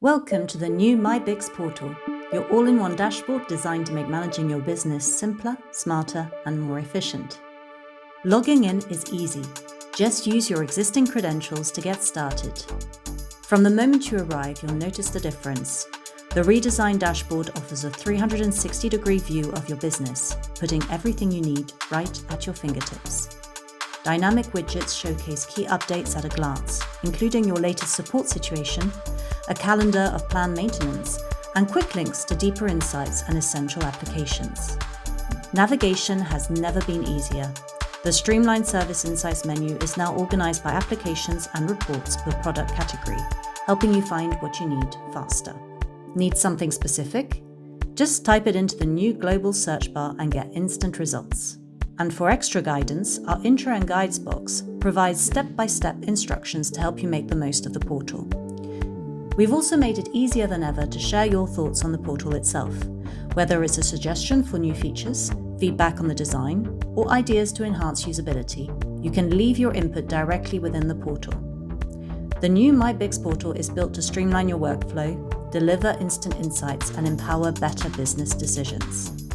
Welcome to the new MyBICS portal, your all-in-one dashboard designed to make managing your business simpler, smarter, and more efficient. Logging in is easy. Just use your existing credentials to get started. From the moment you arrive, you'll notice the difference. The redesigned dashboard offers a 360-degree view of your business, putting everything you need right at your fingertips. Dynamic widgets showcase key updates at a glance, including your latest support situation, a calendar of planned maintenance, and quick links to deeper insights and essential applications. Navigation has never been easier. The streamlined Service Insights menu is now organized by applications and reports per product category, helping you find what you need faster. Need something specific? Just type it into the new global search bar and get instant results. And for extra guidance, our Intro and Guides box provides step-by-step instructions to help you make the most of the portal. We've also made it easier than ever to share your thoughts on the portal itself, whether it's a suggestion for new features, feedback on the design, or ideas to enhance usability. You can leave your input directly within the portal. The new MyBICS portal is built to streamline your workflow, deliver instant insights, and empower better business decisions.